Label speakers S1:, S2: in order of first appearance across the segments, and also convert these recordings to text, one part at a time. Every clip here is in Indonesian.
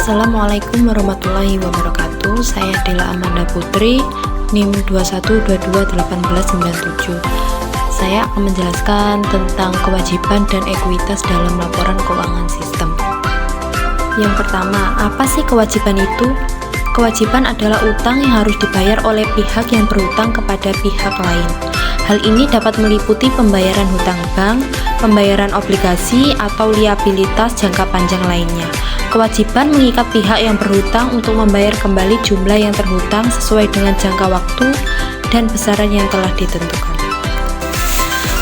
S1: Assalamualaikum warahmatullahi wabarakatuh. Saya Dela Amanda Putri, NIM 21221897. Saya akan menjelaskan tentang kewajiban dan ekuitas dalam laporan keuangan sistem. Yang pertama, apa sih kewajiban itu? Kewajiban adalah utang yang harus dibayar oleh pihak yang berhutang kepada pihak lain. Hal ini dapat meliputi pembayaran hutang bank, pembayaran obligasi, atau liabilitas jangka panjang lainnya. Kewajiban mengikat pihak yang berhutang untuk membayar kembali jumlah yang terhutang sesuai dengan jangka waktu dan besaran yang telah ditentukan.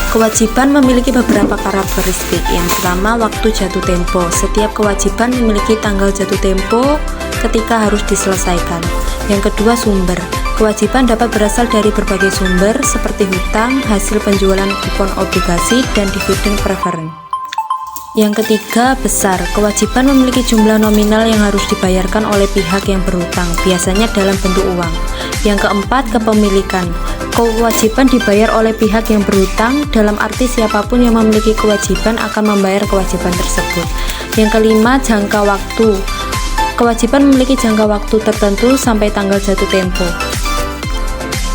S1: Kewajiban memiliki beberapa karakteristik. Yang pertama, waktu jatuh tempo. Setiap kewajiban memiliki tanggal jatuh tempo ketika harus diselesaikan. Yang kedua, sumber. Kewajiban dapat berasal dari berbagai sumber seperti hutang, hasil penjualan kupon obligasi, dan dividen preferen. Yang ketiga, besar. Kewajiban memiliki jumlah nominal yang harus dibayarkan oleh pihak yang berhutang, biasanya dalam bentuk uang. Yang keempat, kepemilikan. Kewajiban dibayar oleh pihak yang berhutang, dalam arti siapapun yang memiliki kewajiban akan membayar kewajiban tersebut. Yang kelima, jangka waktu. Kewajiban memiliki jangka waktu tertentu sampai tanggal jatuh tempo.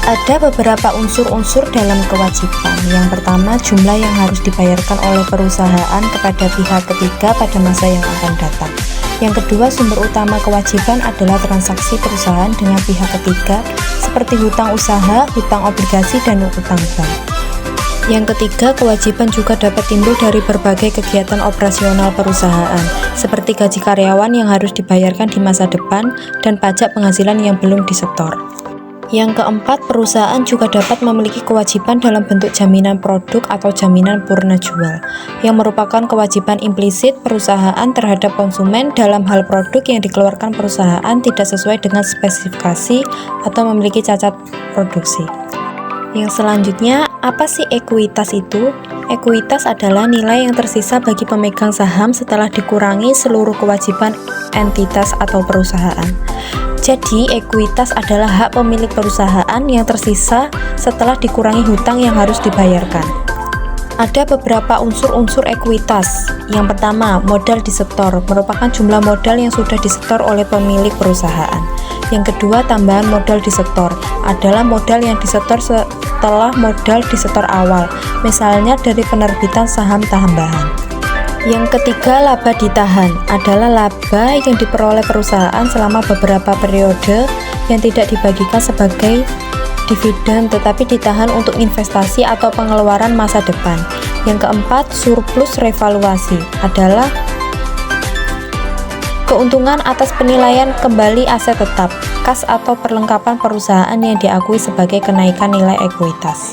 S1: Ada beberapa unsur-unsur dalam kewajiban. Yang pertama, jumlah yang harus dibayarkan oleh perusahaan kepada pihak ketiga pada masa yang akan datang. Yang kedua, sumber utama kewajiban adalah transaksi perusahaan dengan pihak ketiga seperti hutang usaha, hutang obligasi, dan hutang bank. Yang ketiga, kewajiban juga dapat timbul dari berbagai kegiatan operasional perusahaan seperti gaji karyawan yang harus dibayarkan di masa depan dan pajak penghasilan yang belum disetor. Yang keempat, perusahaan juga dapat memiliki kewajiban dalam bentuk jaminan produk atau jaminan purna jual, yang merupakan kewajiban implisit perusahaan terhadap konsumen dalam hal produk yang dikeluarkan perusahaan tidak sesuai dengan spesifikasi atau memiliki cacat produksi. Yang selanjutnya, apa sih ekuitas itu? Ekuitas adalah nilai yang tersisa bagi pemegang saham setelah dikurangi seluruh kewajiban entitas atau perusahaan. Jadi, ekuitas adalah hak pemilik perusahaan yang tersisa setelah dikurangi hutang yang harus dibayarkan. Ada beberapa unsur-unsur ekuitas. Yang pertama, modal disetor, merupakan jumlah modal yang sudah disetor oleh pemilik perusahaan. Yang kedua, tambahan modal disetor, adalah modal yang disetor setelah modal disetor awal, misalnya dari penerbitan saham tambahan. Yang ketiga, laba ditahan, adalah laba yang diperoleh perusahaan selama beberapa periode yang tidak dibagikan sebagai dividen tetapi ditahan untuk investasi atau pengeluaran masa depan. Yang keempat, surplus revaluasi, adalah keuntungan atas penilaian kembali aset tetap, kas atau perlengkapan perusahaan yang diakui sebagai kenaikan nilai ekuitas.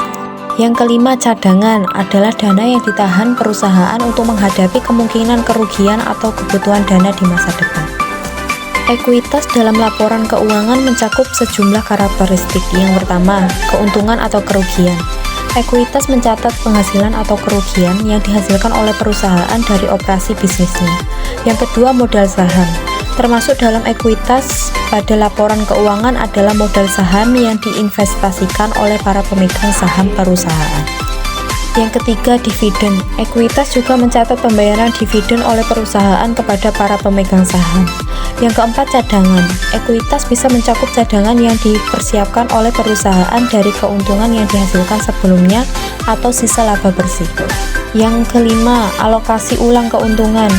S1: Yang kelima, cadangan, adalah dana yang ditahan perusahaan untuk menghadapi kemungkinan kerugian atau kebutuhan dana di masa depan. Ekuitas dalam laporan keuangan mencakup sejumlah karakteristik. Yang pertama, keuntungan atau kerugian. Ekuitas mencatat penghasilan atau kerugian yang dihasilkan oleh perusahaan dari operasi bisnisnya. Yang kedua, modal saham. Termasuk dalam ekuitas pada laporan keuangan adalah modal saham yang diinvestasikan oleh para pemegang saham perusahaan. Yang ketiga, dividen. Ekuitas juga mencatat pembayaran dividen oleh perusahaan kepada para pemegang saham. Yang keempat, cadangan. Ekuitas bisa mencakup cadangan yang dipersiapkan oleh perusahaan dari keuntungan yang dihasilkan sebelumnya atau sisa laba bersih. Yang kelima, alokasi ulang keuntungan.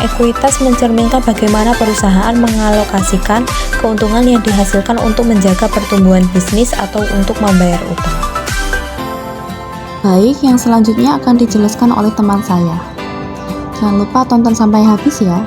S1: Ekuitas mencerminkan bagaimana perusahaan mengalokasikan keuntungan yang dihasilkan untuk menjaga pertumbuhan bisnis atau untuk membayar utang.
S2: Baik, yang selanjutnya akan dijelaskan oleh teman saya. Jangan lupa tonton sampai habis ya.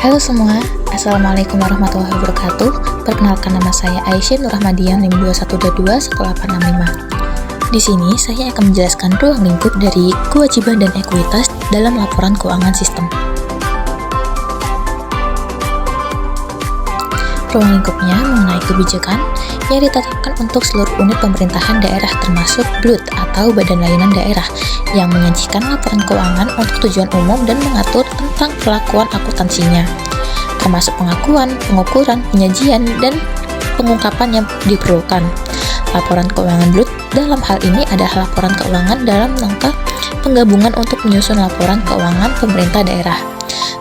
S3: Halo semua, Assalamualaikum warahmatullahi wabarakatuh. Perkenalkan, nama saya Aisyah Nur Rahmadian, NIM 21221865. Di sini saya akan menjelaskan ruang lingkup dari kewajiban dan ekuitas dalam laporan keuangan sistem. Ruang lingkupnya mengenai kebijakan yang ditetapkan untuk seluruh unit pemerintahan daerah termasuk BLUT atau Badan Layanan Daerah yang menyajikan laporan keuangan untuk tujuan umum dan mengatur tentang perlakuan akuntansinya, termasuk pengakuan, pengukuran, penyajian, dan pengungkapan yang diperlukan. Laporan keuangan BLUT dalam hal ini adalah laporan keuangan dalam rangka penggabungan untuk menyusun laporan keuangan pemerintah daerah.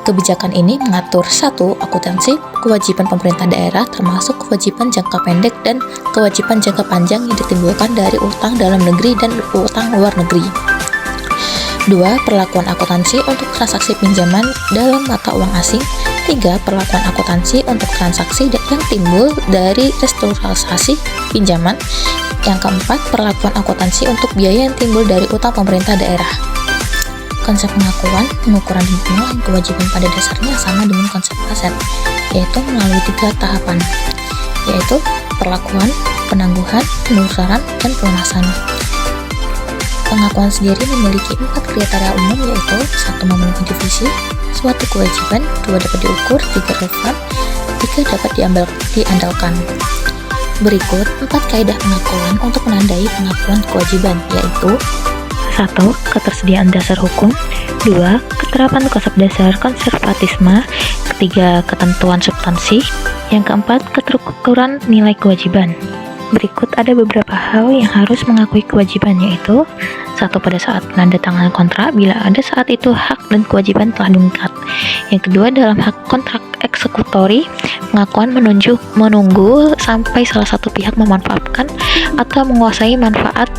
S3: Kebijakan ini mengatur 1. Akuntansi kewajiban pemerintah daerah termasuk kewajiban jangka pendek dan kewajiban jangka panjang yang ditimbulkan dari utang dalam negeri dan utang luar negeri. 2. Perlakuan akuntansi untuk transaksi pinjaman dalam mata uang asing. 3. Perlakuan akuntansi untuk transaksi yang timbul dari restrukturisasi pinjaman. Yang keempat, perlakuan akuntansi untuk biaya yang timbul dari utang pemerintah daerah. Konsep pengakuan, pengukuran, dan penilaian kewajiban pada dasarnya sama dengan konsep aset, yaitu melalui 3 tahapan, yaitu perlakuan, penangguhan, penelusuran, dan pelunasan. Pengakuan sendiri memiliki 4 kriteria umum, yaitu 1. Memenuhi divisi suatu kewajiban, 2. Dapat diukur, 3. Relevan, 3. Dapat diandalkan. Berikut 4 kaidah pengakuan untuk menandai pengakuan kewajiban, yaitu 1. Ketersediaan dasar hukum. 2. Keterapan konsep dasar konservatisme. 3. Ketentuan substansi. Yang keempat, keterukuran nilai kewajiban. Berikut ada beberapa hal yang harus mengakui kewajiban, yaitu 1. Pada saat penandatanganan kontrak, bila ada saat itu hak dan kewajiban telah diikat. Yang kedua, dalam hak kontrak eksekutori, pengakuan menunggu sampai salah satu pihak memanfaatkan atau menguasai manfaat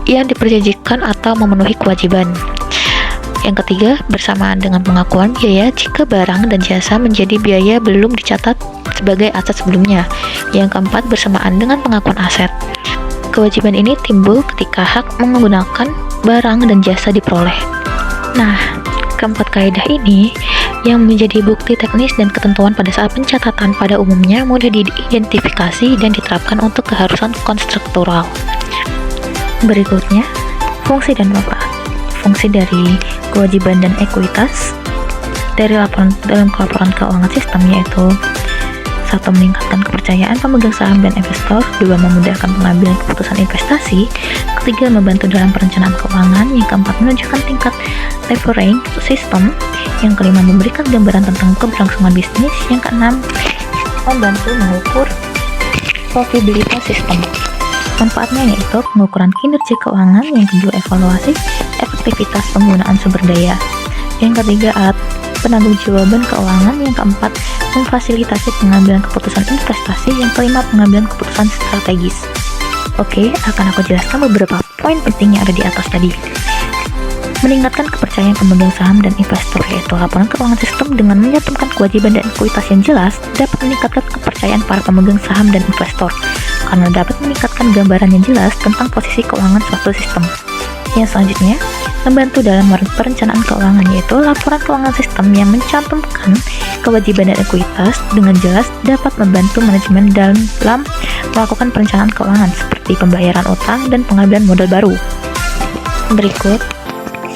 S3: yang diperjanjikan atau memenuhi kewajiban. Yang ketiga, bersamaan dengan pengakuan biaya jika barang dan jasa menjadi biaya belum dicatat sebagai aset sebelumnya. Yang keempat, bersamaan dengan pengakuan aset. Kewajiban ini timbul ketika hak menggunakan barang dan jasa diperoleh. Nah, keempat kaidah ini yang menjadi bukti teknis dan ketentuan pada saat pencatatan pada umumnya mudah diidentifikasi dan diterapkan untuk keharusan konstruktural. Berikutnya, fungsi dan manfaat. Fungsi dari kewajiban dan ekuitas dari laporan keuangan sistem yaitu 1. Meningkatkan kepercayaan pemegang saham dan investor. 2. Memudahkan pengambilan keputusan investasi. 3. Membantu dalam perencanaan keuangan. Yang keempat, menunjukkan tingkat leveraging sistem. Yang kelima, memberikan gambaran tentang keberlangsungan bisnis. Yang keenam, membantu mengukur profitabilitas sistem. Manfaatnya yaitu pengukuran kinerja keuangan. Yang kedua, evaluasi efektivitas penggunaan sumber daya. Yang ketiga, alat penangguhjawaban keuangan. Yang keempat, memfasilitasi pengambilan keputusan investasi. Yang kelima, pengambilan keputusan strategis. Oke, akan aku jelaskan beberapa poin penting yang ada di atas tadi. Meningkatkan kepercayaan pemegang saham dan investor, yaitu laporan keuangan sistem dengan mencantumkan kewajiban dan ekuitas yang jelas dapat meningkatkan kepercayaan para pemegang saham dan investor karena dapat meningkatkan gambaran yang jelas tentang posisi keuangan suatu sistem. Yang selanjutnya, membantu dalam perencanaan keuangan, yaitu laporan keuangan sistem yang mencantumkan kewajiban dan ekuitas dengan jelas dapat membantu manajemen dalam melakukan perencanaan keuangan seperti pembayaran utang dan pengambilan modal baru. Berikut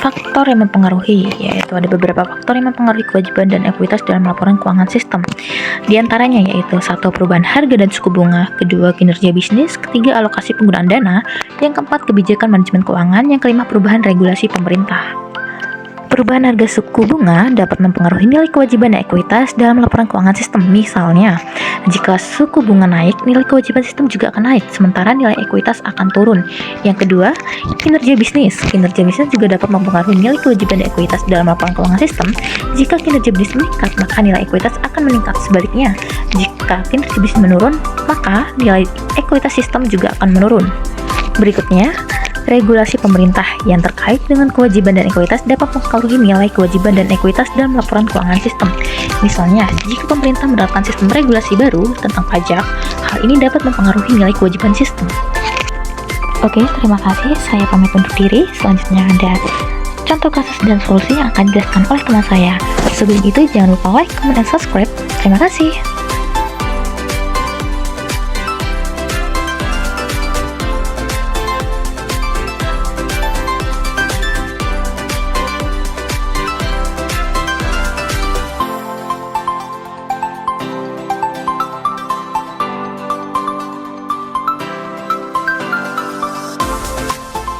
S3: faktor yang mempengaruhi, yaitu ada beberapa faktor yang mempengaruhi kewajiban dan ekuitas dalam laporan keuangan sistem. Di antaranya yaitu 1. Perubahan harga dan suku bunga. 2. Kinerja bisnis. 3. Alokasi penggunaan dana. Yang keempat, kebijakan manajemen keuangan. Yang kelima, perubahan regulasi pemerintah. Perubahan harga suku bunga dapat mempengaruhi nilai kewajiban dan ekuitas dalam laporan keuangan sistem. Misalnya, jika suku bunga naik, nilai kewajiban sistem juga akan naik, sementara nilai ekuitas akan turun. Yang kedua, kinerja bisnis. Kinerja bisnis juga dapat mempengaruhi nilai kewajiban dan ekuitas dalam laporan keuangan sistem. Jika kinerja bisnis meningkat, maka nilai ekuitas akan meningkat. Sebaliknya, jika kinerja bisnis menurun, maka nilai ekuitas sistem juga akan menurun. Berikutnya, regulasi pemerintah yang terkait dengan kewajiban dan ekuitas dapat mempengaruhi nilai kewajiban dan ekuitas dalam laporan keuangan sistem. Misalnya, jika pemerintah menerapkan sistem regulasi baru tentang pajak, hal ini dapat mempengaruhi nilai kewajiban sistem. Oke, terima kasih. Saya pamit undur diri. Selanjutnya ada contoh kasus dan solusi yang akan dijelaskan oleh teman saya. Sebelum itu, jangan lupa like, comment, dan subscribe. Terima kasih.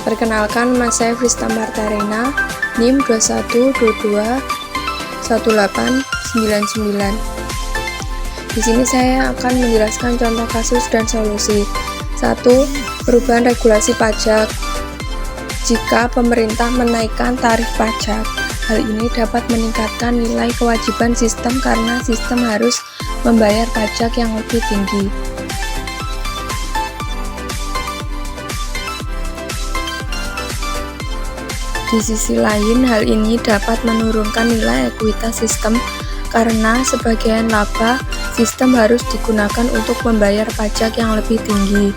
S1: Perkenalkan, nama saya Frista Martarena, NIM 21221899. Di sini saya akan menjelaskan contoh kasus dan solusi. 1. Perubahan regulasi pajak. Jika pemerintah menaikkan tarif pajak, hal ini dapat meningkatkan nilai kewajiban sistem karena sistem harus membayar pajak yang lebih tinggi. Di sisi lain, hal ini dapat menurunkan nilai ekuitas sistem karena sebagian laba sistem harus digunakan untuk membayar pajak yang lebih tinggi.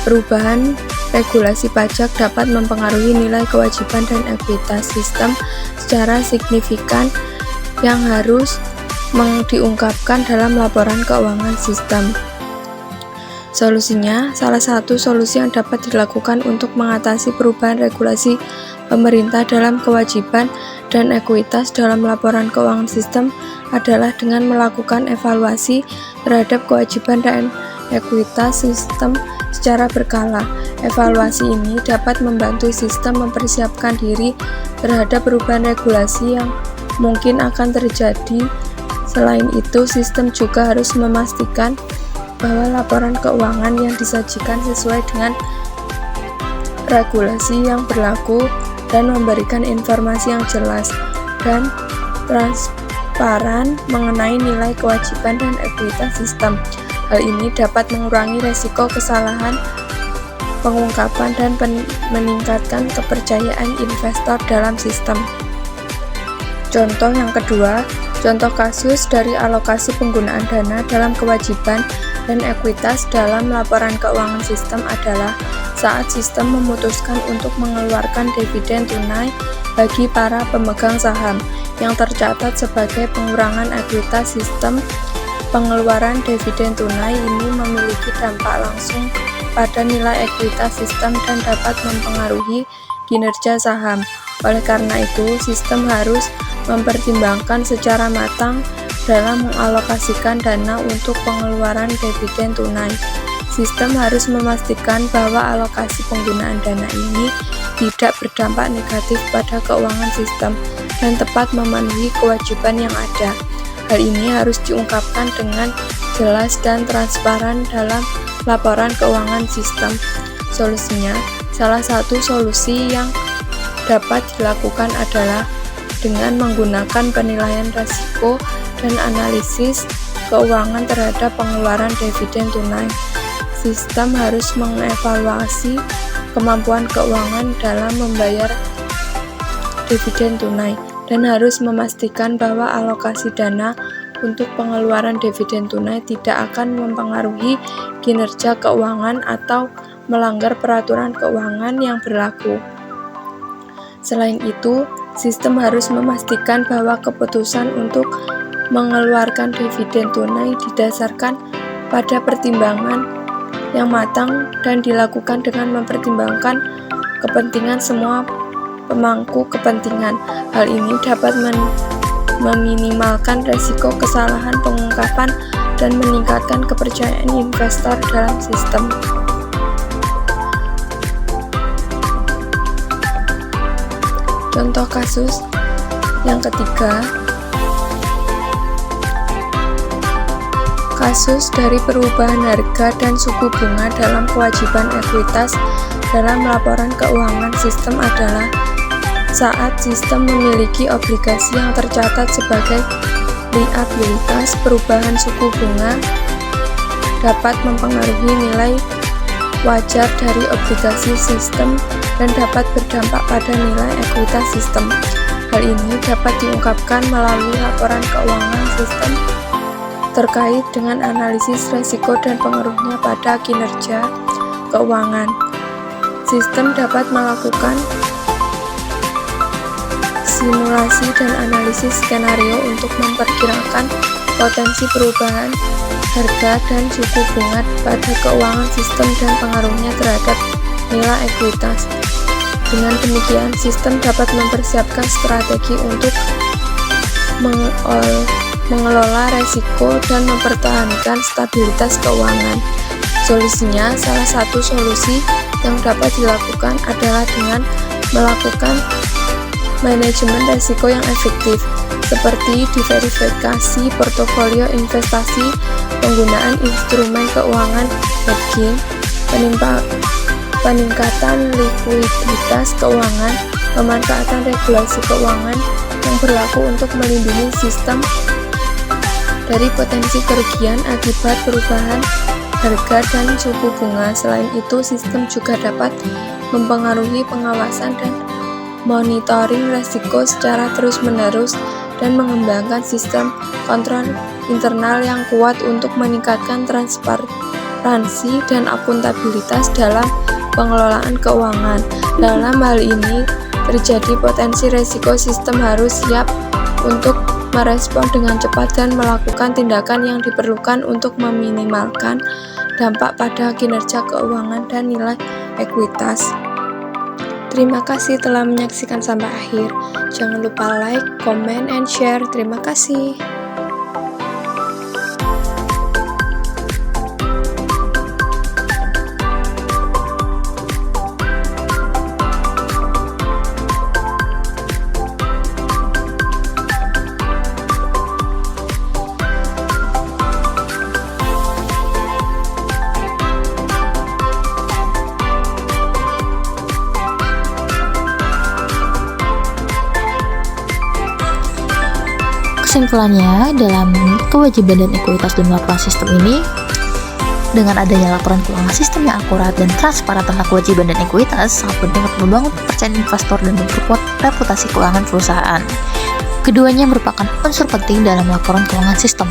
S1: Perubahan regulasi pajak dapat mempengaruhi nilai kewajiban dan ekuitas sistem secara signifikan yang harus diungkapkan dalam laporan keuangan sistem. Solusinya, salah satu solusi yang dapat dilakukan untuk mengatasi perubahan regulasi pemerintah dalam kewajiban dan ekuitas dalam laporan keuangan sistem adalah dengan melakukan evaluasi terhadap kewajiban dan ekuitas sistem secara berkala. Evaluasi ini dapat membantu sistem mempersiapkan diri terhadap perubahan regulasi yang mungkin akan terjadi. Selain itu, sistem juga harus memastikan bahwa laporan keuangan yang disajikan sesuai dengan regulasi yang berlaku dan memberikan informasi yang jelas dan transparan mengenai nilai kewajiban dan ekuitas sistem. Hal ini dapat mengurangi resiko kesalahan pengungkapan dan meningkatkan kepercayaan investor dalam sistem. Contoh yang kedua, contoh kasus dari alokasi penggunaan dana dalam kewajiban dan ekuitas dalam laporan keuangan sistem adalah saat sistem memutuskan untuk mengeluarkan dividen tunai bagi para pemegang saham yang tercatat sebagai pengurangan ekuitas sistem. Pengeluaran dividen tunai ini memiliki dampak langsung pada nilai ekuitas sistem dan dapat mempengaruhi kinerja saham. Oleh karena itu, sistem harus mempertimbangkan secara matang dalam mengalokasikan dana untuk pengeluaran dividen tunai. Sistem harus memastikan bahwa alokasi penggunaan dana ini tidak berdampak negatif pada keuangan sistem dan tepat memenuhi kewajiban yang ada. Hal ini harus diungkapkan dengan jelas dan transparan dalam laporan keuangan sistem. Solusinya, salah satu solusi yang dapat dilakukan adalah dengan menggunakan penilaian risiko dan analisis keuangan terhadap pengeluaran dividen tunai. Sistem harus mengevaluasi kemampuan keuangan dalam membayar dividen tunai dan harus memastikan bahwa alokasi dana untuk pengeluaran dividen tunai tidak akan mempengaruhi kinerja keuangan atau melanggar peraturan keuangan yang berlaku. Selain itu, sistem harus memastikan bahwa keputusan untuk mengeluarkan dividen tunai didasarkan pada pertimbangan yang matang dan dilakukan dengan mempertimbangkan kepentingan semua pemangku kepentingan. Hal ini dapat meminimalkan resiko kesalahan pengungkapan dan meningkatkan kepercayaan investor dalam sistem. Contoh kasus yang ketiga, kasus dari perubahan harga dan suku bunga dalam kewajiban ekuitas dalam laporan keuangan sistem adalah saat sistem memiliki obligasi yang tercatat sebagai liabilitas. Perubahan suku bunga dapat mempengaruhi nilai wajar dari obligasi sistem dan dapat berdampak pada nilai ekuitas sistem. Hal ini dapat diungkapkan melalui laporan keuangan sistem terkait dengan analisis risiko dan pengaruhnya pada kinerja keuangan. Sistem dapat melakukan simulasi dan analisis skenario untuk memperkirakan potensi perubahan harga dan suku bunga pada keuangan sistem dan pengaruhnya terhadap nilai ekuitas. Dengan demikian, sistem dapat mempersiapkan strategi untuk mengelola resiko dan mempertahankan stabilitas keuangan. Solusinya, salah satu solusi yang dapat dilakukan adalah dengan melakukan manajemen resiko yang efektif, seperti diversifikasi portofolio investasi, penggunaan instrumen keuangan hedging, peningkatan likuiditas keuangan, pemanfaatan regulasi keuangan yang berlaku untuk melindungi sistem dari potensi kerugian akibat perubahan harga dan suku bunga. Selain itu, sistem juga dapat mempengaruhi pengawasan dan monitoring risiko secara terus-menerus dan mengembangkan sistem kontrol internal yang kuat untuk meningkatkan transparansi dan akuntabilitas dalam pengelolaan keuangan. Dalam hal ini, terjadi potensi risiko, sistem harus siap untuk merespon dengan cepat dan melakukan tindakan yang diperlukan untuk meminimalkan dampak pada kinerja keuangan dan nilai ekuitas. Terima kasih telah menyaksikan sampai akhir. Jangan lupa like, comment, and share. Terima kasih.
S3: Kesimpulannya, dalam kewajiban dan ekuitas dalam laporan sistem ini, dengan adanya laporan keuangan sistem yang akurat dan transparan tentang kewajiban dan ekuitas, sangat penting untuk membangun kepercayaan investor dan memperkuat reputasi keuangan perusahaan. Keduanya merupakan unsur penting dalam laporan keuangan sistem.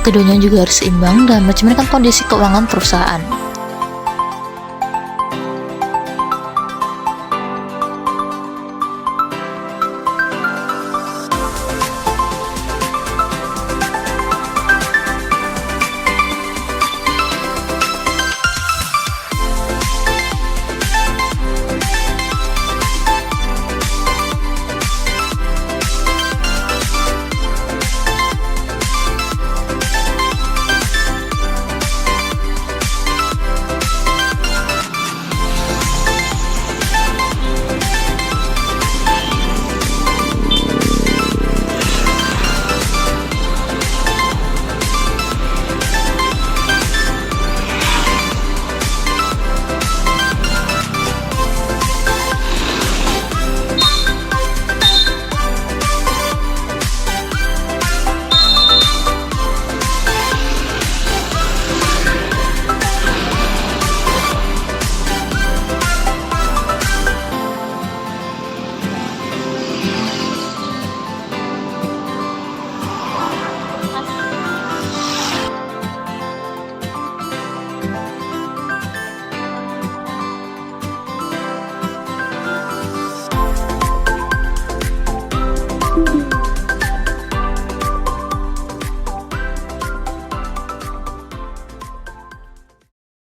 S3: Keduanya juga harus seimbang dalam mencerminkan kondisi keuangan perusahaan.